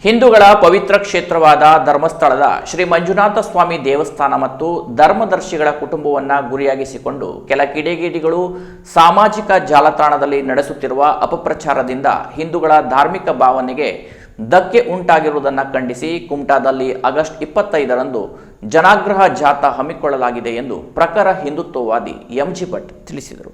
ಹಿಂದೂಗಳ ಪವಿತ್ರ ಕ್ಷೇತ್ರವಾದ ಧರ್ಮಸ್ಥಳದ ಶ್ರೀ ಮಂಜುನಾಥ ಸ್ವಾಮಿ ದೇವಸ್ಥಾನ ಮತ್ತು ಧರ್ಮದರ್ಶಿಗಳ ಕುಟುಂಬವನ್ನು ಗುರಿಯಾಗಿಸಿಕೊಂಡು ಕೆಲ ಕಿಡಿಗೇಡಿಗಳು ಸಾಮಾಜಿಕ ಜಾಲತಾಣದಲ್ಲಿ ನಡೆಸುತ್ತಿರುವ ಅಪಪ್ರಚಾರದಿಂದ ಹಿಂದೂಗಳ ಧಾರ್ಮಿಕ ಭಾವನೆಗೆ ಧಕ್ಕೆ ಉಂಟಾಗಿರುವುದನ್ನು ಖಂಡಿಸಿ ಕುಮಟಾದಲ್ಲಿ ಆಗಸ್ಟ್ 25ರಂದು ಜನಾಗ್ರಹ ಜಾಥಾ ಹಮ್ಮಿಕೊಳ್ಳಲಾಗಿದೆ ಎಂದು ಪ್ರಖರ ಹಿಂದುತ್ವವಾದಿ ಎಂಜಿ ಭಟ್ ತಿಳಿಸಿದರು.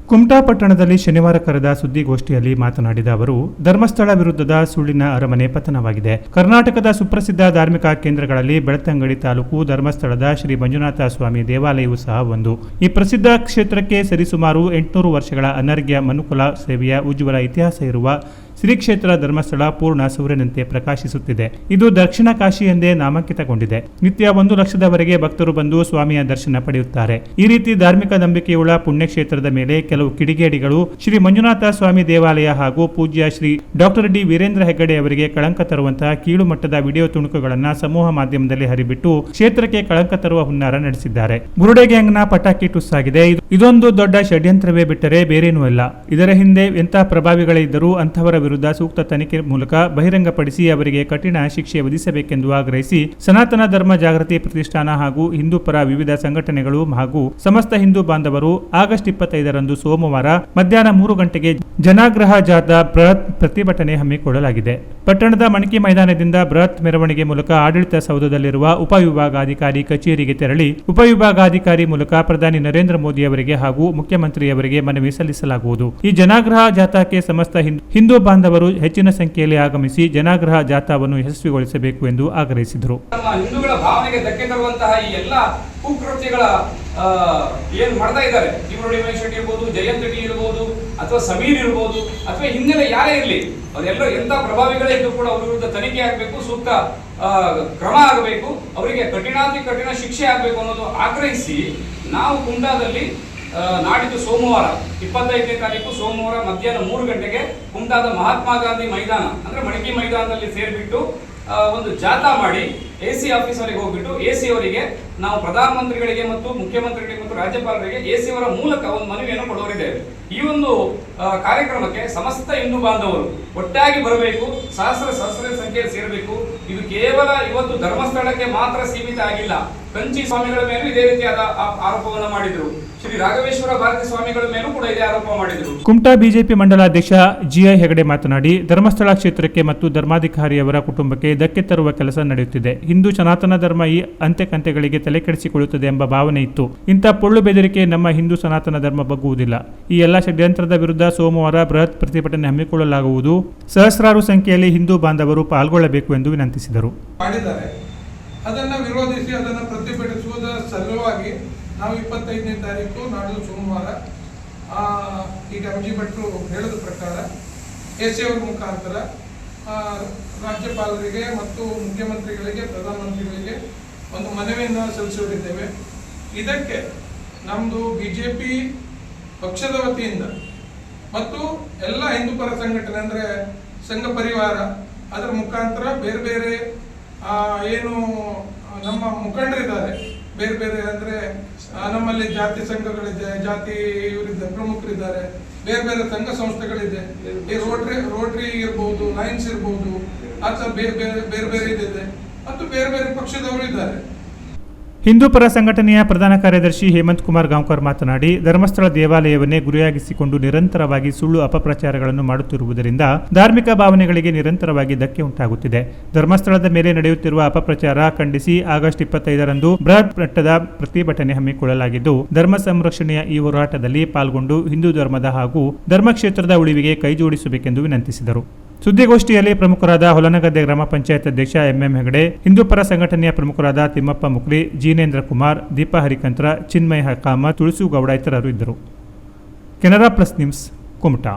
ಕುಮಟಾ ಪಟ್ಟಣದಲ್ಲಿ ಶನಿವಾರ ಕರೆದ ಸುದ್ದಿಗೋಷ್ಠಿಯಲ್ಲಿ ಮಾತನಾಡಿದ ಅವರು, ಧರ್ಮಸ್ಥಳ ವಿರುದ್ಧದ ಸುಳ್ಳಿನ ಅರಮನೆ ಪತನವಾಗಿದೆ. ಕರ್ನಾಟಕದ ಸುಪ್ರಸಿದ್ಧ ಧಾರ್ಮಿಕ ಕೇಂದ್ರಗಳಲ್ಲಿ ಬೆಳ್ತಂಗಡಿ ತಾಲೂಕು ಧರ್ಮಸ್ಥಳದ ಶ್ರೀ ಮಂಜುನಾಥ ಸ್ವಾಮಿ ದೇವಾಲಯವೂ ಸಹ ಒಂದು. ಈ ಪ್ರಸಿದ್ಧ ಕ್ಷೇತ್ರಕ್ಕೆ ಸರಿಸುಮಾರು 800 ವರ್ಷಗಳ ಅನರ್ಘ್ಯ ಮನುಕುಲ ಸೇವೆಯ ಉಜ್ವಲ ಇತಿಹಾಸ ಇರುವ ಶ್ರೀ ಕ್ಷೇತ್ರ ಧರ್ಮಸ್ಥಳ ಪೂರ್ಣ ಸೂರ್ಯನಂತೆ ಪ್ರಕಾಶಿಸುತ್ತಿದೆ. ಇದು ದಕ್ಷಿಣ ಕಾಶಿ ಎಂದೇ ನಾಮಾಂಕಿತಗೊಂಡಿದೆ. ನಿತ್ಯ 1 ಲಕ್ಷದವರೆಗೆ ಭಕ್ತರು ಬಂದು ಸ್ವಾಮಿಯ ದರ್ಶನ ಪಡೆಯುತ್ತಾರೆ. ಈ ರೀತಿ ಧಾರ್ಮಿಕ ನಂಬಿಕೆಯುಳ್ಳ ಪುಣ್ಯಕ್ಷೇತ್ರದ ಮೇಲೆ ಕೆಲವು ಕಿಡಿಗೇಡಿಗಳು ಶ್ರೀ ಮಂಜುನಾಥ ಸ್ವಾಮಿ ದೇವಾಲಯ ಹಾಗೂ ಪೂಜ್ಯ ಶ್ರೀ ಡಾಕ್ಟರ್ ಡಿ ವೀರೇಂದ್ರ ಹೆಗ್ಗಡೆ ಅವರಿಗೆ ಕಳಂಕ ತರುವಂತಹ ಕೀಳು ಮಟ್ಟದ ವಿಡಿಯೋ ತುಣುಕುಗಳನ್ನು ಸಮೂಹ ಮಾಧ್ಯಮದಲ್ಲಿ ಹರಿಬಿಟ್ಟು ಕ್ಷೇತ್ರಕ್ಕೆ ಕಳಂಕ ತರುವ ಹುನ್ನಾರ ನಡೆಸಿದ್ದಾರೆ. ಬುರುಡೆ ಗ್ಯಾಂಗ್ನ ಪಟಾಕಿ ಟುಸ್ಸಾಗಿದೆ. ಇದೊಂದು ದೊಡ್ಡ ಷಡ್ಯಂತ್ರವೇ ಬಿಟ್ಟರೆ ಬೇರೇನೂ ಅಲ್ಲ. ಇದರ ಹಿಂದೆ ಎಂಥ ಪ್ರಭಾವಿಗಳಿದ್ದರೂ ಅಂತಹವರ ವಿರುದ್ಧ ಸೂಕ್ತ ತನಿಖೆ ಮೂಲಕ ಬಹಿರಂಗಪಡಿಸಿ ಅವರಿಗೆ ಕಠಿಣ ಶಿಕ್ಷೆ ವಿಧಿಸಬೇಕೆಂದು ಆಗ್ರಹಿಸಿ ಸನಾತನ ಧರ್ಮ ಜಾಗೃತಿ ಪ್ರತಿಷ್ಠಾನ ಹಾಗೂ ಹಿಂದೂ ಪರ ವಿವಿಧ ಸಂಘಟನೆಗಳು ಹಾಗೂ ಸಮಸ್ತ ಹಿಂದೂ ಬಾಂಧವರು ಆಗಸ್ಟ್ 25ರಂದು ಸೋಮವಾರ ಮಧ್ಯಾಹ್ನ 3 ಗಂಟೆಗೆ ಜನಾಗ್ರಹ ಜಾಥಾ ಬೃಹತ್ ಪ್ರತಿಭಟನೆ ಹಮ್ಮಿಕೊಳ್ಳಲಾಗಿದೆ. ಪಟ್ಟಣದ ಮಣಕಿ ಮೈದಾನದಿಂದ ಬೃಹತ್ ಮೆರವಣಿಗೆ ಮೂಲಕ ಆಡಳಿತ ಸೌಧದಲ್ಲಿರುವ ಉಪವಿಭಾಗಾಧಿಕಾರಿ ಕಚೇರಿಗೆ ತೆರಳಿ ಉಪವಿಭಾಗಾಧಿಕಾರಿ ಮೂಲಕ ಪ್ರಧಾನಿ ನರೇಂದ್ರ ಮೋದಿ ಅವರಿಗೆ ಹಾಗೂ ಮುಖ್ಯಮಂತ್ರಿಯವರಿಗೆ ಮನವಿ ಸಲ್ಲಿಸಲಾಗುವುದು. ಈ ಜನಾಗ್ರಹ ಜಾಥಾಕ್ಕೆ ಸಮಸ್ತ ಹಿಂದೂ ಬಾಂಧವರು ಹೆಚ್ಚಿನ ಸಂಖ್ಯೆಯಲ್ಲಿ ಆಗಮಿಸಿ ಜನಾಗ್ರಹ ಜಾಥಾವನ್ನು ಯಶಸ್ವಿಗೊಳಿಸಬೇಕು ಎಂದು ಆಗ್ರಹಿಸಿದರು. ಹಿಂದೂಗಳ ಭಾವನೆಗೆ ಧಕ್ಕೆ ತರುವಂತಹ ಈ ಎಲ್ಲ ಕುಕೃತ್ಯಗಳ ಏನ್ ಮಾಡ್ತಾ ಇದ್ದಾರೆ, ಜೀವನೋಡಿ ಮಹೇಶ್ ಶೆಟ್ಟಿ ಇರ್ಬೋದು, ಜಯಂತ್ ರೆಡ್ಡಿ ಇರ್ಬೋದು, ಅಥವಾ ಸಮೀರ್ ಇರ್ಬೋದು, ಅಥವಾ ಹಿನ್ನೆಲೆ ಯಾರೇ ಇರಲಿ, ಅವರೆಲ್ಲರೂ ಎಂತ ಪ್ರಭಾವಿಗಳೇ ಇದ್ದು ಕೂಡ ಅವ್ರ ವಿರುದ್ಧ ತನಿಖೆ ಆಗಬೇಕು, ಸೂಕ್ತ ಕ್ರಮ ಆಗಬೇಕು, ಅವರಿಗೆ ಕಠಿಣಾತಿ ಕಠಿಣ ಶಿಕ್ಷೆ ಆಗಬೇಕು ಅನ್ನೋದು ಆಗ್ರಹಿಸಿ ನಾವು ಕುಮಟಾದಲ್ಲಿ ನಾಡಿದ್ದು ಸೋಮವಾರ 25ನೇ ತಾರೀಕು ಸೋಮವಾರ ಮಧ್ಯಾಹ್ನ 3 ಗಂಟೆಗೆ ಕುಮಟಾದ ಮಹಾತ್ಮ ಗಾಂಧಿ ಮೈದಾನ ಅಂದ್ರೆ ಮಣಕಿ ಮೈದಾನದಲ್ಲಿ ಸೇರಿಬಿಟ್ಟು ಒಂದು ಜಾಥಾ ಮಾಡಿ ಎಸಿ ಆಫೀಸ್ ಅವರಿಗೆ ಹೋಗ್ಬಿಟ್ಟು ಎಸಿ ಅವರಿಗೆ ನಾವು ಪ್ರಧಾನಮಂತ್ರಿಗಳಿಗೆ ಮತ್ತು ಮುಖ್ಯಮಂತ್ರಿಗಳಿಗೆ ಮತ್ತು ರಾಜ್ಯಪಾಲರಿಗೆ ಎಸಿ ಅವರ ಮೂಲಕ ಒಂದು ಮನವಿಯನ್ನು ಕೊಡೋರಿದ್ದೇವೆ. ಈ ಒಂದು ಕಾರ್ಯಕ್ರಮಕ್ಕೆ ಸಮಸ್ತ ಹಿಂದೂ ಬಾಂಧವರು ಒಟ್ಟಾಗಿ ಬರಬೇಕು, ಸಹಸ್ರ ಸಂಖ್ಯೆಯಲ್ಲಿ ಸೇರಬೇಕು. ಇದು ಕೇವಲ ಇವತ್ತು ಧರ್ಮಸ್ಥಳಕ್ಕೆ ಮಾತ್ರ ಸೀಮಿತ ಆಗಿಲ್ಲ. ಕಂಚಿ ಸ್ವಾಮಿಗಳ ಮೇಲೂ ಇದೇ ರೀತಿಯಾದ ಆರೋಪವನ್ನು ಮಾಡಿದ್ರು. ಶ್ರೀ ರಾಘವೇಶ್ವರ ಭಾರತಿ ಸ್ವಾಮಿಗಳ ಮೇಲೂ ಕೂಡ ಇದೇ ಆರೋಪ ಮಾಡಿದ್ರು. ಕುಮಟಾ ಬಿಜೆಪಿ ಮಂಡಲಾಧ್ಯಕ್ಷ ಜಿಐ ಹೆಗಡೆ ಮಾತನಾಡಿ, ಧರ್ಮಸ್ಥಳ ಕ್ಷೇತ್ರಕ್ಕೆ ಮತ್ತು ಧರ್ಮಾಧಿಕಾರಿಯವರ ಕುಟುಂಬಕ್ಕೆ ಧಕ್ಕೆ ತರುವ ಕೆಲಸ ನಡೆಯುತ್ತಿದೆ. ಹಿಂದೂ ಸನಾತನ ಧರ್ಮ ಈ ಅಂತ್ಯಕಂತ್ಯಗಳಿಗೆ ತಲೆಕೆಡಿಸಿಕೊಳ್ಳುತ್ತದೆ ಎಂಬ ಭಾವನೆ ಇತ್ತು. ಇಂಥ ಪೊಳ್ಳು ಬೆದರಿಕೆ ನಮ್ಮ ಹಿಂದೂ ಸನಾತನ ಧರ್ಮ ಬಗ್ಗುವುದಿಲ್ಲ. ಈ ಎಲ್ಲ ಷಡ್ಯಂತ್ರದ ವಿರುದ್ಧ ಸೋಮವಾರ ಬೃಹತ್ ಪ್ರತಿಭಟನೆ ಹಮ್ಮಿಕೊಳ್ಳಲಾಗುವುದು. ಸಹಸ್ರಾರು ಸಂಖ್ಯೆಯಲ್ಲಿ ಹಿಂದೂ ಬಾಂಧವರು ಪಾಲ್ಗೊಳ್ಳಬೇಕು ಎಂದು ವಿನಂತಿಸಿದರು. ಅದನ್ನು ವಿರೋಧಿಸಿ ಅದನ್ನು ಪ್ರತಿಭಟಿಸುವುದರ ಸಲುವಾಗಿ ನಾವು 25ನೇ ತಾರೀಕು ನಾಡು ಸೋಮವಾರ ಈಗ ಎಂಜಿ ಭಟ್ರು ಹೇಳಿದ ಪ್ರಕಾರ ಎಸಿ ಅವರ ಮುಖಾಂತರ ರಾಜ್ಯಪಾಲರಿಗೆ ಮತ್ತು ಮುಖ್ಯಮಂತ್ರಿಗಳಿಗೆ ಪ್ರಧಾನಮಂತ್ರಿಗಳಿಗೆ ಒಂದು ಮನವಿಯನ್ನು ಸಲ್ಲಿಸಿದ್ದೇವೆ. ಇದಕ್ಕೆ ನಮ್ಮದು ಬಿಜೆಪಿ ಪಕ್ಷದ ವತಿಯಿಂದ ಮತ್ತು ಎಲ್ಲ ಹಿಂದೂ ಪರ ಸಂಘಟನೆ ಅಂದರೆ ಸಂಘ ಪರಿವಾರ ಅದರ ಮುಖಾಂತರ ಬೇರೆ ಬೇರೆ ಏನು ನಮ್ಮ ಮುಖಂಡರಿದ್ದಾರೆ, ಬೇರೆ ಬೇರೆ ಅಂದರೆ ನಮ್ಮಲ್ಲಿ ಜಾತಿ ಸಂಘಗಳಿದೆ, ಜಾತಿ ಇವರಿದ್ದಾರೆ, ಪ್ರಮುಖರಿದ್ದಾರೆ, ಬೇರೆ ಬೇರೆ ಸಂಘ ಸಂಸ್ಥೆಗಳಿದೆ. ಈ ರೋಟ್ರಿ ಇರ್ಬೋದು, ಲಯನ್ಸ್ ಇರ್ಬೋದು, ಅಥವಾ ಬೇರೆ ಬೇರೆ ಇದೆ ಮತ್ತು ಬೇರೆ ಬೇರೆ ಪಕ್ಷದವರು ಇದ್ದಾರೆ. ಹಿಂದೂ ಪರ ಸಂಘಟನೆಯ ಪ್ರಧಾನ ಕಾರ್ಯದರ್ಶಿ ಹೇಮಂತ್ ಕುಮಾರ್ ಗಾಂವ್ಕರ್ ಮಾತನಾಡಿ, ಧರ್ಮಸ್ಥಳ ದೇವಾಲಯವನ್ನೇ ಗುರಿಯಾಗಿಸಿಕೊಂಡು ನಿರಂತರವಾಗಿ ಸುಳ್ಳು ಅಪಪ್ರಚಾರಗಳನ್ನು ಮಾಡುತ್ತಿರುವುದರಿಂದ ಧಾರ್ಮಿಕ ಭಾವನೆಗಳಿಗೆ ನಿರಂತರವಾಗಿ ಧಕ್ಕೆ ಉಂಟಾಗುತ್ತಿದೆ. ಧರ್ಮಸ್ಥಳದ ಮೇಲೆ ನಡೆಯುತ್ತಿರುವ ಅಪಪ್ರಚಾರ ಖಂಡಿಸಿ ಆಗಸ್ಟ್ 25ರಂದು ಬೃಹತ್ ಮಟ್ಟದ ಪ್ರತಿಭಟನೆ ಹಮ್ಮಿಕೊಳ್ಳಲಾಗಿದ್ದು, ಧರ್ಮ ಸಂರಕ್ಷಣೆಯ ಈ ಹೋರಾಟದಲ್ಲಿ ಪಾಲ್ಗೊಂಡು ಹಿಂದೂ ಧರ್ಮದ ಹಾಗೂ ಧರ್ಮಕ್ಷೇತ್ರದ ಉಳಿವಿಗೆ ಕೈಜೋಡಿಸಬೇಕೆಂದು ವಿನಂತಿಸಿದರು. ಸುದ್ದಿಗೋಷ್ಠಿಯಲ್ಲಿ ಪ್ರಮುಖರಾದ ಹೊಲನಗದ್ದೆ ಗ್ರಾಮ ಪಂಚಾಯತ್ ಅಧ್ಯಕ್ಷ ಎಂಎಂ ಹೆಗಡೆ, ಹಿಂದೂ ಪರ ಸಂಘಟನೆಯ ಪ್ರಮುಖರಾದ ತಿಮ್ಮಪ್ಪ ಮುಕ್ಲಿ, ಜಿನೇಂದ್ರ ಕುಮಾರ್, ದೀಪಾ ಹರಿಕಂತ್ರ, ಚಿನ್ಮಯ ಕಾಮತ್, ತುಳಸು ಗೌಡ ಇತರರು ಇದ್ದರು. Canara plus news, Kumta.